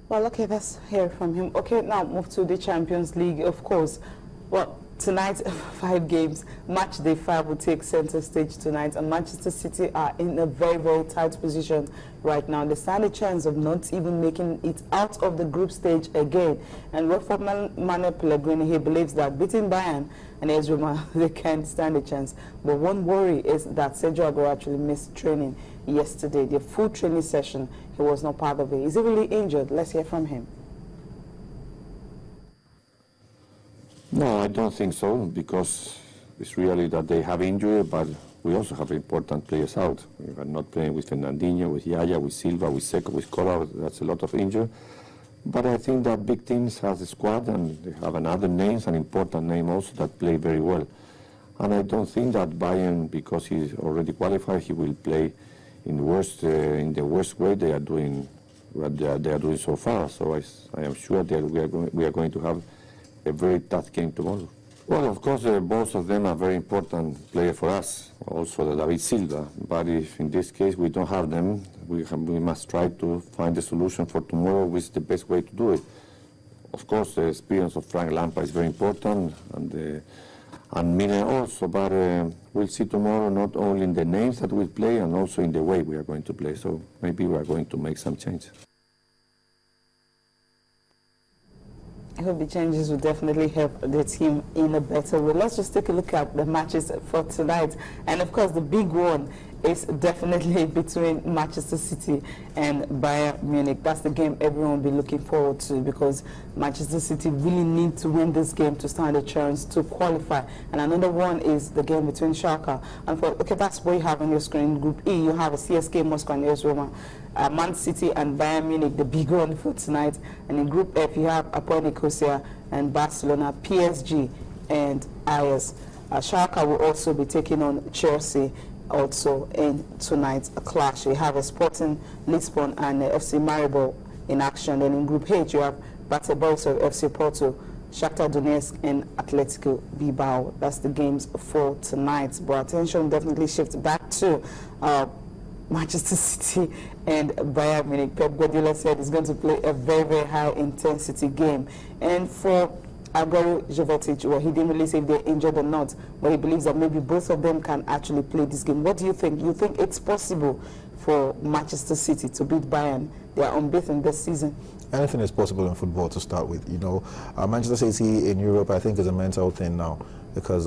Well, okay, let's hear from him. Okay, now move to the Champions League, of course. Well, tonight, 5 games. Match day 5 will take center stage tonight, and Manchester City are in a very, very tight position right now. They stand a chance of not even making it out of the group stage again. And for Manuel Pellegrini, he believes that beating Bayern and AS Roma, they can't stand a chance. But one worry is that Sergio Aguero actually missed training yesterday. The full training session, he was not part of it. Is he really injured? Let's hear from him. No, I don't think so, because it's really that they have injury, but we also have important players out. We are not playing with Fernandinho, with Yaya, with Silva, with Seco, with Kola. That's a lot of injury. But I think that big teams have a squad, and they have another names, an important name also, that play very well. And I don't think that Bayern, because he's already qualified, he will play in the worst way they are doing what they are doing so far. So I am sure that we are going to have a very tough game tomorrow. Well, of course, both of them are very important players for us, also David Silva. But if in this case we don't have them, we must try to find a solution for tomorrow, which is the best way to do it. Of course, the experience of Frank Lampard is very important, and Miller also, but we'll see tomorrow not only in the names that we play and also in the way we are going to play. So maybe we are going to make some changes. I hope the changes will definitely help the team in a better way. Let's just take a look at the matches for tonight. And of course, the big one is definitely between Manchester City and Bayern Munich. That's the game everyone will be looking forward to, because Manchester City really need to win this game to stand a chance to qualify. And another one is the game between Schalke. And that's what you have on your screen. Group E, you have a CSK Moscow and AS Roma. Man City and Bayern Munich, the big one for tonight. And in Group F, you have Apoel Nicosia and Barcelona, PSG and Ajax. Schalke will also be taking on Chelsea also in tonight's clash. We have a Sporting Lisbon and FC Maribor in action. And in Group H, you have Bate Borisov, FC Porto, Shakhtar Donetsk and Atletico Bilbao. That's the games for tonight. But attention definitely shifts back to Manchester City and Bayern Munich. Pep Guardiola said he's going to play a very, very high intensity game. And for Aguero, Jovetic, well, he didn't really say if they're injured or not, but he believes that maybe both of them can actually play this game. What do you think? You think it's possible for Manchester City to beat Bayern? They are unbeaten this season. Anything is possible in football to start with. You know, Manchester City in Europe, I think, is a mental thing now, because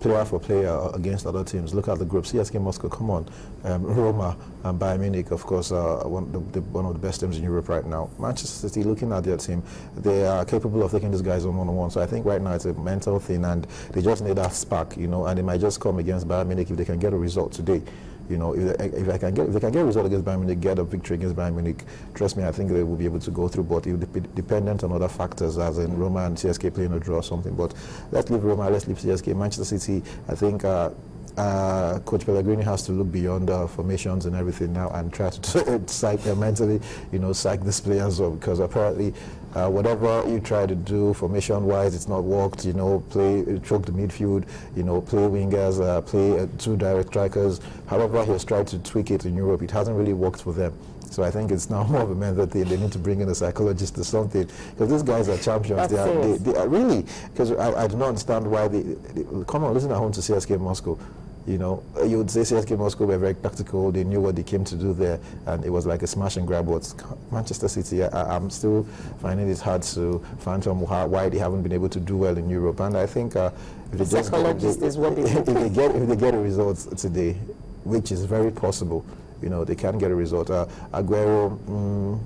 player for player against other teams. Look at the group. CSK Moscow, come on. Roma and Bayern Munich, of course, one of the best teams in Europe right now. Manchester City, looking at their team, they are capable of taking these guys on one-on-one. So I think right now it's a mental thing, and they just need that spark, you know, and they might just come against Bayern Munich if they can get a result today. You know, if they can get a result against Bayern Munich, get a victory against Bayern Munich, trust me, I think they will be able to go through, but it will be dependent on other factors, as in Roma and CSK playing a draw or something. But let's leave Roma, let's leave CSK. Manchester City, I think Coach Pellegrini has to look beyond formations and everything now and try to mentally, you know, psych these players up, because apparently whatever you try to do formation-wise, it's not worked. You know, choke the midfield, you know, play wingers, play 2 direct strikers. However, he has tried to tweak it in Europe. It hasn't really worked for them. So I think it's now more of a mental thing. They need to bring in a psychologist or something, because these guys are champions. They are really, because I do not understand why they come on, listen at home to CSK Moscow. You know, you would say CSK Moscow were very tactical. They knew what they came to do there, and it was like a smash and grab. But Manchester City, I'm still finding it hard to fathom why they haven't been able to do well in Europe. And I think if they get a result today, which is very possible, you know, they can get a result. Aguero,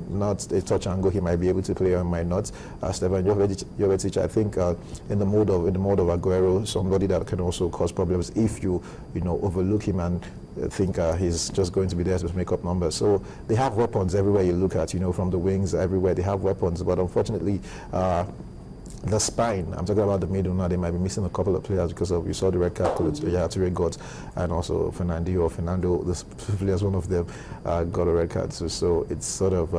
not a touch and go. He might be able to play or might not. Stefan Jovetic, I think, in the mode of Aguero, somebody that can also cause problems if you overlook him and think he's just going to be there to make up numbers. So they have weapons everywhere you look at. You know, from the wings everywhere they have weapons. But unfortunately, the spine, I'm talking about the middle now, they might be missing a couple of players because of, you saw the red card Toure got, and also Fernando, this players, one of them got a red card. So it's sort of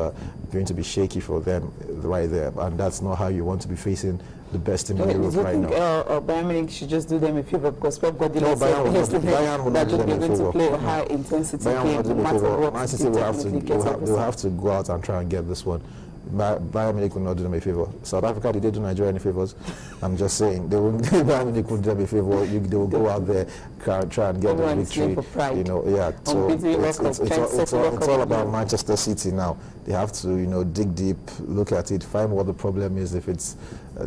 going to be shaky for them right there, and that's not how you want to be facing the best in Europe right now. Bayern Munich should just do them a favor, because Pep Guardiola said Bayern that they're going to play a high intensity game. Man City will have to go out and try and get this one. Bayern Munich will not do them a favor. South Africa, did they do Nigeria any favors? I'm just saying, Bayern Munich will do them a favor. They will go out there, try and get the victory. You know, yeah. So it's all about Manchester City now. They have to, you know, dig deep, look at it, find what the problem is. If it's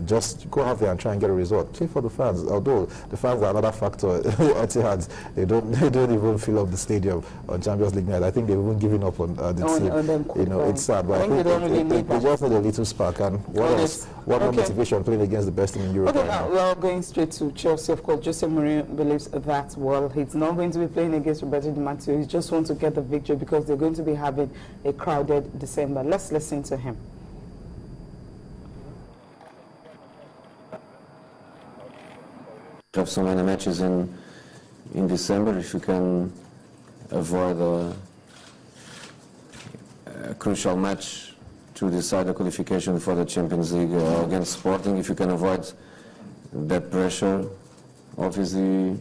just go out there and try and get a result. Play for the fans. Although the fans are another factor. Etihad, they don't even fill up the stadium on Champions League night. I think they've even given up on the team. You know, it's sad, but I think they just need a little spark. And what else? What more motivation playing against the best team in Europe? Okay, now well, going straight to Chelsea. Of course, Jose Mourinho believes that well, he's not going to be playing against Roberto Di Matteo. He just wants to get the victory because they're going to be having a crowded December. Let's listen to him. Have so many matches in December. If you can avoid a crucial match to decide the qualification for the Champions League against Sporting, if you can avoid that pressure, obviously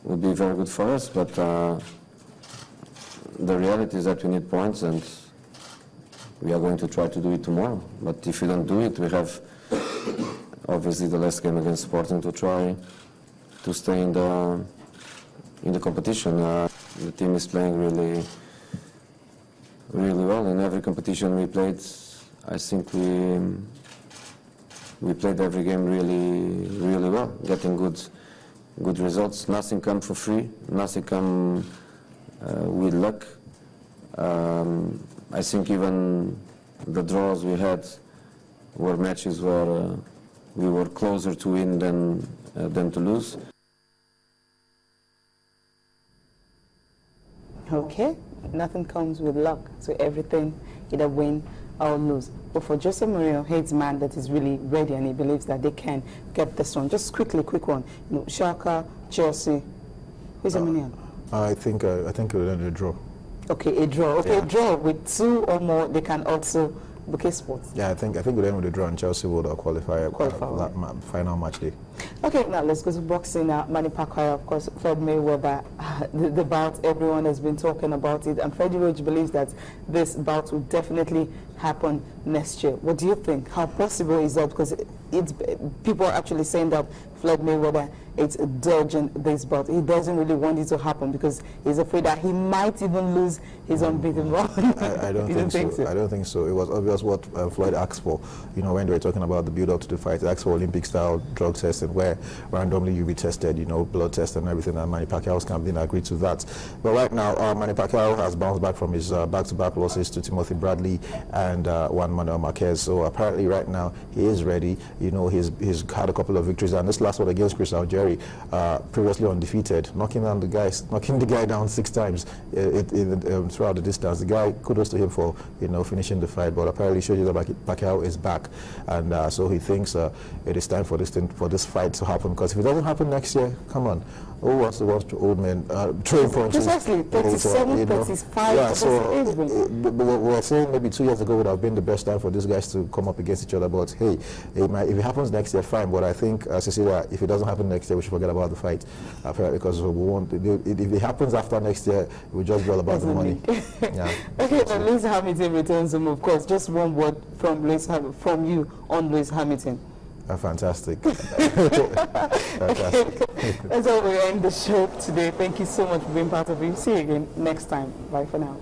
would be very good for us. But the reality is that we need points, and we are going to try to do it tomorrow. But if we don't do it, we have obviously the last game against Sporting to try to stay in the competition. The team is playing really well. In every competition we played, I think we played every game really well, getting good results. Nothing come for free, nothing come with luck. I think even the draws we had were matches where we were closer to win than to lose. Okay, nothing comes with luck, so everything either win or lose. But for Jose Mourinho, he's a man that is really ready, and he believes that they can get this one. Just quickly, quick one. You know, Schalke, Chelsea. Who's the winner? I think it will end a draw. Okay, a draw. Okay, yeah. A draw with 2 or more. They can also bouquet sports. Yeah, I think we'll end with a draw, and Chelsea will qualify that final match day. Okay, now let's go to boxing. Manny Pacquiao, of course, Floyd Mayweather, the bout, everyone has been talking about it, and Freddie Roach believes that this bout will definitely happen next year. What do you think? How possible is that? Because people are actually saying that Floyd Mayweather is dodging this bout. He doesn't really want it to happen because he's afraid that he might even lose his unbeaten run. I don't think so. I don't think so. It was obvious what Floyd asked for. You know, when they were talking about the build-up to the fight, he asked for Olympic-style drug testing, where randomly you'll be tested, you know, blood test and everything, and Manny Pacquiao's camp didn't agree to that. But right now, Manny Pacquiao has bounced back from his back-to-back losses to Timothy Bradley and Juan Manuel Marquez. So apparently right now he is ready. You know, he's had a couple of victories, and this last one against Chris Algieri, previously undefeated, knocking the guy down 6 times throughout the distance. The guy, kudos to him for, you know, finishing the fight, but apparently shows you that Pacquiao is back, and so he thinks it is time for this fight to happen, because if it doesn't happen next year, come on, who wants to watch old men throwing punches? Precisely, 37, you know? 35. Yeah, so we're saying maybe 2 years ago would have been the best time for these guys to come up against each other, but hey, if it happens next year, fine, but I think, Cecilia, if it doesn't happen next year, we should forget about the fight, because we won't, if it happens after next year, we'll just be all about the money. Yeah. Okay, so Lewis Hamilton returns home, of course. Just one word from you on Lewis Hamilton. Fantastic. Fantastic. Okay. That's all we end the show today. Thank you so much for being part of it. See you again next time. Bye for now.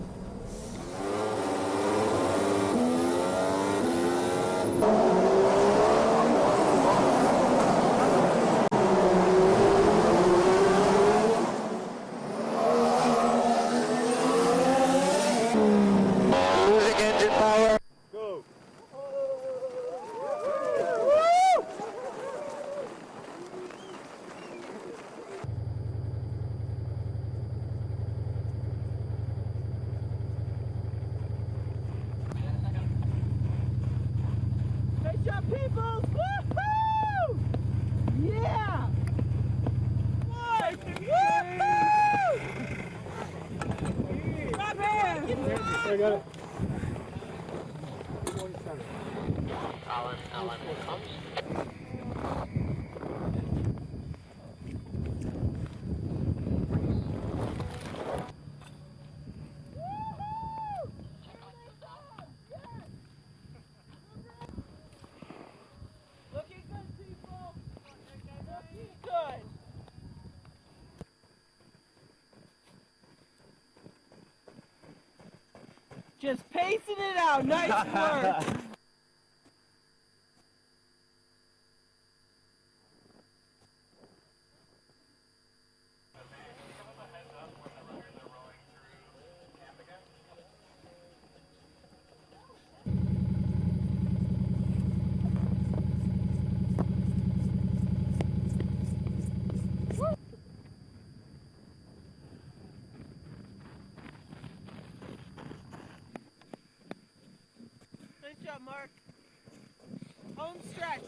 Just pacing it out. Nice work. Nice job, Mark. Home stretch.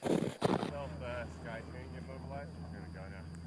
Self, Sky, can you get mobilized? We're gonna go now.